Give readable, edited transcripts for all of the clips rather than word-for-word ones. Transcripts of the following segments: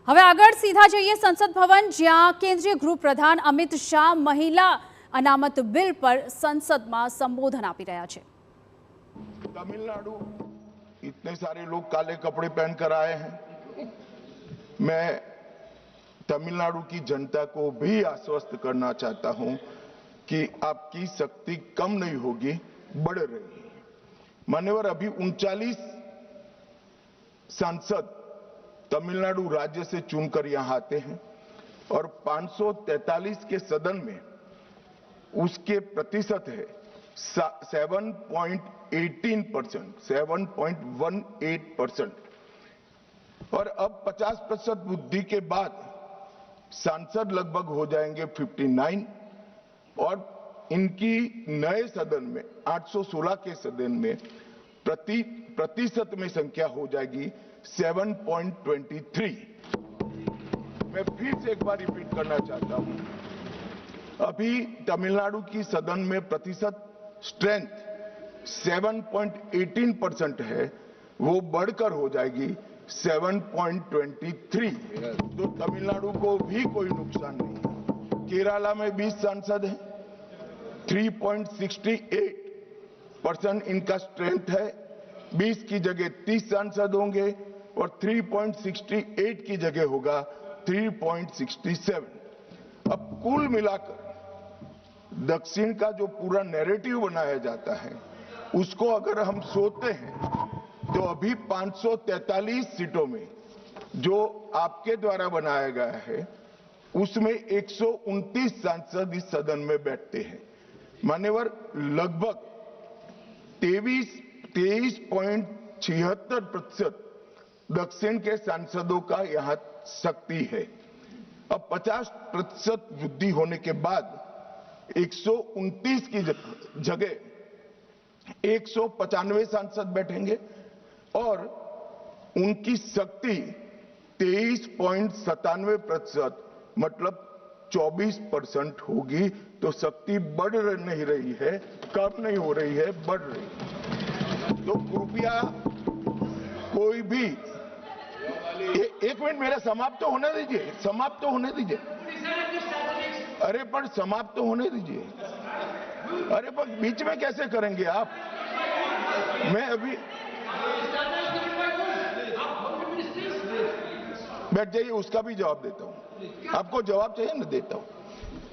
હવે આગળ સીધા જઈએ સંસદ ભવન, જ્યાં કેન્દ્રીય ગૃહ પ્રધાન અમિત શાહ મહિલા અનામત બિલ પર સંસદમાં સંબોધન આપી રહ્યા છે। तमिलनाडु इतने सारे लोग काले कपड़े पहनकर आए हैं। मैं तमिलनाडु की जनता को भी आश्वस्त करना चाहता हूं कि आपकी शक्ति कम नहीं होगी, बढ़ रही है। मान्यवर, अभी 39 सांसद तमिलनाडु राज्य से चुनकर यहां आते हैं और 543 के सदन में उसके प्रतिशत है 7.18%, और अब 50% वृद्धि के बाद सांसद लगभग हो जाएंगे 59, और इनकी नए सदन में 816 के सदन में प्रतिशत में संख्या हो जाएगी 7.23। मैं फिर से एक बार रिपीट करना चाहता हूं, अभी तमिलनाडु की सदन में प्रतिशत स्ट्रेंथ 7.18% है, वो बढ़कर हो जाएगी 7.23। तो तमिलनाडु को भी कोई नुकसान नहीं है। केरला में 20 सांसद हैं, 3.68% इनका स्ट्रेंथ है। 20 की जगह 30 सांसद होंगे और 3.68 की जगह होगा 3.67। अब कुल मिलाकर दक्षिण का जो पूरा नैरेटिव बनाया जाता है, उसको अगर हम सोचते हैं तो अभी 543 सीटों में जो आपके द्वारा बनाया गया है, उसमें 129 सांसद इस सदन में बैठते हैं। मान्यवर, लगभग 23.76% दक्षिण के सांसदों का यहां शक्ति है। अब 50% वृद्धि होने के बाद 129 की जगह 195 सांसद बैठेंगे और उनकी शक्ति 23.97%, मतलब 24% होगी। तो शक्ति बढ़ नहीं रही है, कम नहीं हो रही है, बढ़ रही है। तो कृपया कोई भी एक मिनट मेरा समाप्त तो होने दीजिए, समाप्त तो होने दीजिए। अरे पर समाप्त तो होने दीजिए। अरे पर बीच में कैसे करेंगे आप? मैं अभी बैठ जाइए, उसका भी जवाब देता हूं। आपको जवाब चाहिए ना, देता हूं।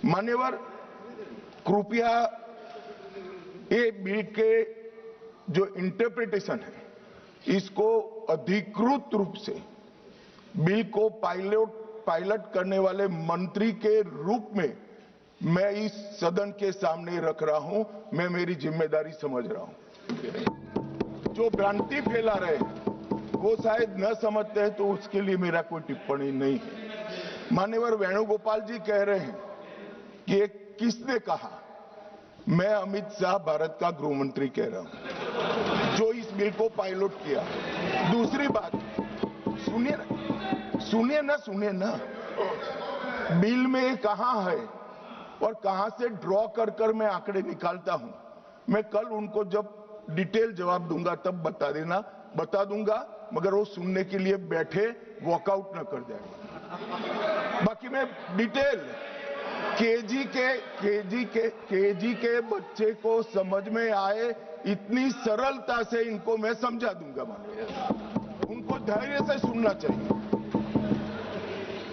मान्यवर, कृपया ये बिल के जो इंटरप्रिटेशन है, इसको अधिकृत रूप से बिल को पायलट करने वाले मंत्री के रूप में मैं इस सदन के सामने रख रहा हूं। मैं मेरी जिम्मेदारी समझ रहा हूं। जो भ्रांति फैला रहे हैं वो शायद न समझते हैं, तो उसके लिए मेरा कोई टिप्पणी नहीं है। मान्यवर वेणुगोपाल जी कह रहे हैं कि किसने कहा? मैं अमित शाह भारत का गृह मंत्री कह रहा हूं, जो इस बिल को पायलट किया। दूसरी बात, सुनिए ना, बिल में कहां है और कहां से ड्रॉ कर मैं आंकड़े निकालता हूं। मैं कल उनको जब डिटेल जवाब दूंगा तब बता दूंगा, मगर वो सुनने के लिए बैठे वॉकआउट न कर जाए। बाकी मैं डिटेल केजी के बच्चे को समझ में आए इतनी सरलता से इनको मैं समझा दूंगा। उनको धैर्य से सुनना चाहिए।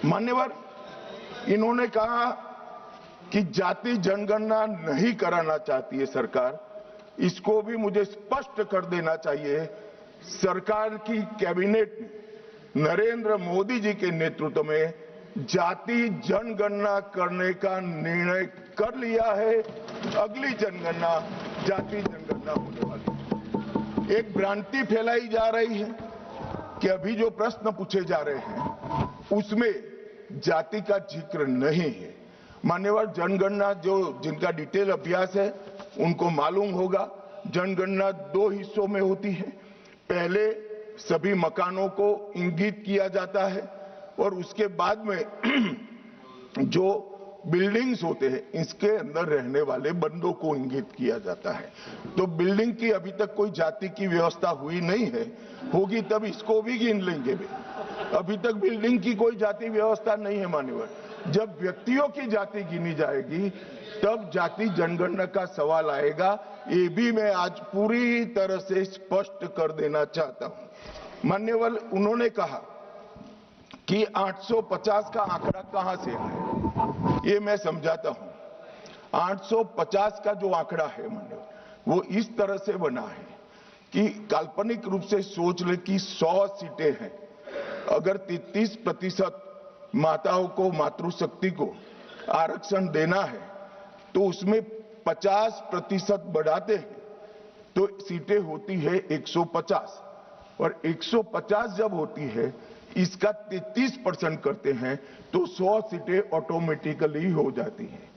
मान्यवर, इन्होंने कहा कि जाति जनगणना नहीं कराना चाहती है सरकार। इसको भी मुझे स्पष्ट कर देना चाहिए, सरकार की कैबिनेट ने नरेंद्र मोदी जी के नेतृत्व में जाति जनगणना करने का निर्णय कर लिया है। अगली जनगणना जाति जनगणना होने वाली है। एक भ्रांति फैलाई जा रही है कि अभी जो प्रश्न पूछे जा रहे हैं उसमें जाति का जिक्र नहीं है। मान्यवर, जनगणना जिनका डिटेल अभ्यास है उनको मालूम होगा, जनगणना 2 हिस्सों में होती है। पहले सभी मकानों को इंगित किया जाता है और उसके बाद में जो बिल्डिंग्स होते हैं, इसके अंदर रहने वाले बंदों को इंगित किया जाता है। तो बिल्डिंग की अभी तक कोई जाति की व्यवस्था हुई नहीं है, होगी तब इसको भी गिन लेंगे वे। अभी तक बिल्डिंग की कोई जाति व्यवस्था नहीं है मान्यवर। जब व्यक्तियों की जाति गिनी जाएगी तब जाति जनगणना का सवाल आएगा। ये भी मैं आज पूरी तरह से स्पष्ट कर देना चाहता हूं। मान्यवर, उन्होंने कहा कि 850 का आंकड़ा कहां से आया, ये मैं समझाता हूं। 850 का जो आंकड़ा है मान्यवर, वो इस तरह से बना है कि काल्पनिक रूप से सोच ले कि 100 सीटें हैं, अगर 33% माताओं को, मातृशक्ति को आरक्षण देना है तो उसमें 50% बढ़ाते हैं तो सीटें होती है 150, और 150 जब होती है इसका 33% करते हैं तो 100 सीटें ऑटोमेटिकली हो जाती हैं।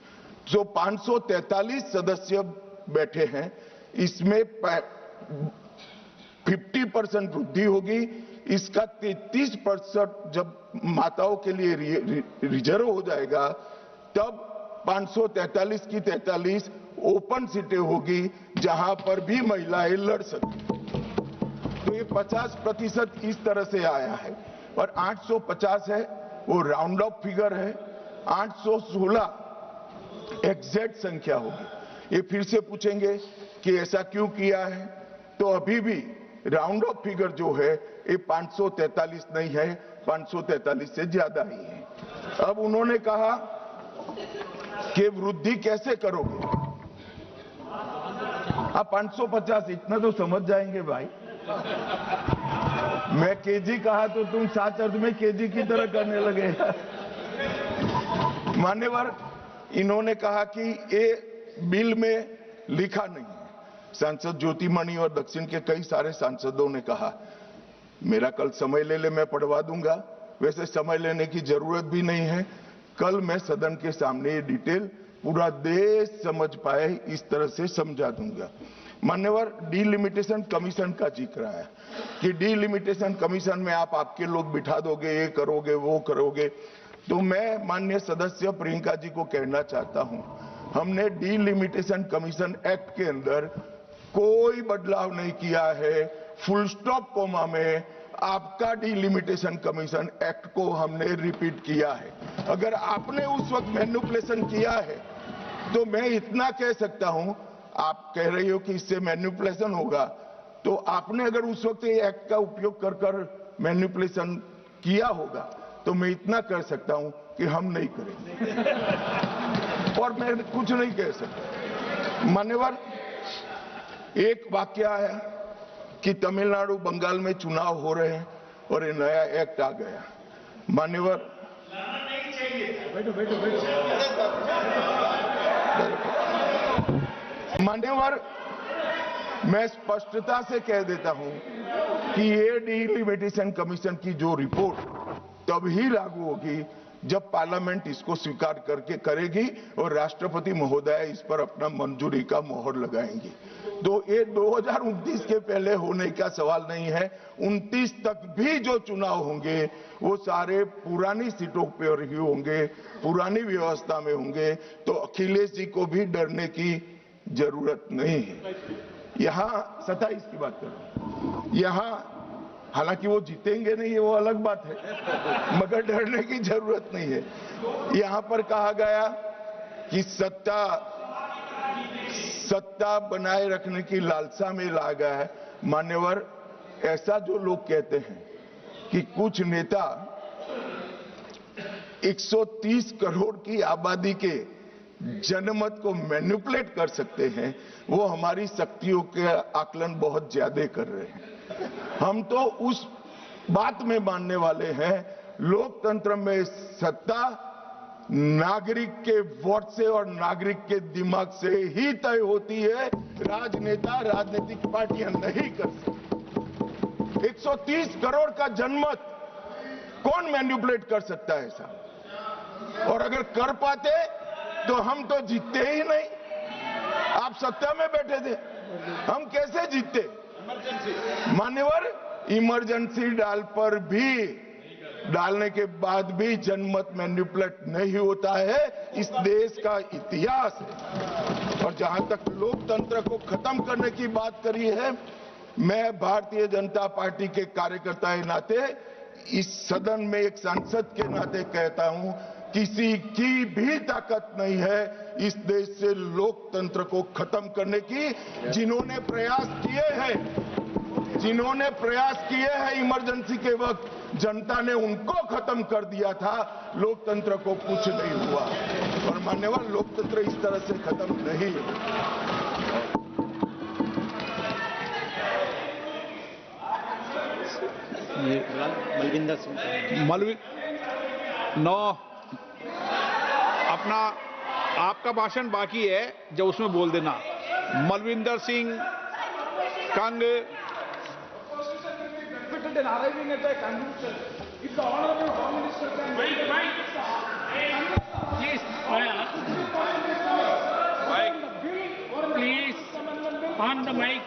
जो 543 सदस्य बैठे हैं इसमें 50% वृद्धि होगी। इसका 33% जब माताओं के लिए रिजर्व हो जाएगा तब 543 की 43 ओपन सीटें होगी जहां पर भी महिलाएं लड़ सकती। तो ये 50% इस तरह से आया है। और 850 है वो राउंड ऑफ फिगर है, 816 एग्जैक्ट संख्या होगी। ये फिर से पूछेंगे कि ऐसा क्यों किया है, तो अभी भी राउंड ऑफ फिगर जो है ये 543 नहीं है, 543 से ज्यादा ही है। अब उन्होंने कहा कि वृद्धि कैसे करोगे। आप 550 इतना तो समझ जाएंगे भाई। मैं केजी कहा तो तुम 7 अर्थ में केजी की तरह करने लगे। मान्यवर, इन्होंने कहा कि ये बिल में लिखा नहीं है। सांसद ज्योतिमणि और दक्षिण के कई सारे सांसदों ने कहा, मेरा कल समय ले ले, मैं पढ़वा दूंगा। वैसे समय लेने की जरूरत भी नहीं है, कल मैं सदन के सामने ये डिटेल पूरा देश समझ पाए इस तरह से समझा दूंगा। मान्यवर, डीलिमिटेशन कमीशन का जिक्र है कि डीलिमिटेशन कमीशन में आप आपके लोग बिठा दोगे, ये करोगे, वो करोगे। तो मैं माननीय सदस्य प्रियंका जी को कहना चाहता हूं, हमने डीलिमिटेशन कमीशन एक्ट के अंदर कोई बदलाव नहीं किया है। फुल स्टॉप कोमा में आपका डीलिमिटेशन कमीशन एक्ट को हमने रिपीट किया है। अगर आपने उस वक्त मैनिपुलेशन किया है तो मैं इतना कह सकता हूं, आप कह रही हो कि इससे मैनिपुलेशन होगा, तो आपने अगर उस वक्त ये एक्ट का उपयोग कर कर मैनिपुलेशन किया होगा तो मैं इतना कह सकता हूं कि हम नहीं करेंगे और मैं कुछ नहीं कह सकता। मान्यवर, एक वाक्य आया कि तमिलनाडु, बंगाल में चुनाव हो रहे हैं और ये नया एक्ट आ गया। मान्यवर, मान्यवर, मैं स्पष्टता से कह देता हूं कि ये डीलिमिटेशन कमीशन की जो रिपोर्ट तभी लागू होगी जब पार्लियामेंट इसको स्वीकार करके करेगी और राष्ट्रपति महोदय इस पर अपना मंजूरी का मोहर लगाएंगी। तो ये 2029 के पहले होने का सवाल नहीं है। 29 तक भी जो चुनाव होंगे वो सारे पुरानी सीटों पर ही होंगे, पुरानी व्यवस्था में होंगे। तो अखिलेश जी को भी डरने की जरूरत नहीं है। यहाँ 27 की बात कर रहा हूं, यहाँ हालांकि वो जीतेंगे नहीं, वो अलग बात है, मगर डरने की जरूरत नहीं है। यहां पर कहा गया कि सत्ता बनाए रखने की लालसा में ला गया है। मान्यवर, ऐसा जो लोग कहते हैं कि कुछ नेता 130 करोड़ की आबादी के जनमत को मैनिपुलेट कर सकते हैं, वो हमारी शक्तियों के आकलन बहुत ज्यादा कर रहे हैं। हम तो उस बात में मानने वाले हैं, लोकतंत्र में सत्ता नागरिक के वोट से और नागरिक के दिमाग से ही तय होती है। राजनेता, राजनीतिक पार्टियां नहीं कर सकती। 130 करोड़ का जनमत कौन मैनिपुलेट कर सकता है ऐसा? और अगर कर पाते तो हम तो जीतते ही नहीं। आप सत्ता में बैठे थे, हम कैसे जीतते? मान्यवर, इमरजेंसी डाल पर भी डालने के बाद भी जनमत मैनिपुलेट नहीं होता है, इस देश का इतिहास है। और जहां तक लोकतंत्र को खत्म करने की बात करी है, मैं भारतीय जनता पार्टी के कार्यकर्ता के नाते इस सदन में एक सांसद के नाते कहता हूं, किसी की भी ताकत नहीं है इस देश से लोकतंत्र को खत्म करने की। जिन्होंने प्रयास किए हैं इमरजेंसी के वक्त, जनता ने उनको खत्म कर दिया था, लोकतंत्र को कुछ नहीं हुआ। और मान्यवर, लोकतंत्र इस तरह से खत्म नहीं मलविंदर सिंह अपना आपका भाषण बाकी है, जब उसमें बोल देना। Malvinder Singh Kang. Please, on the mic.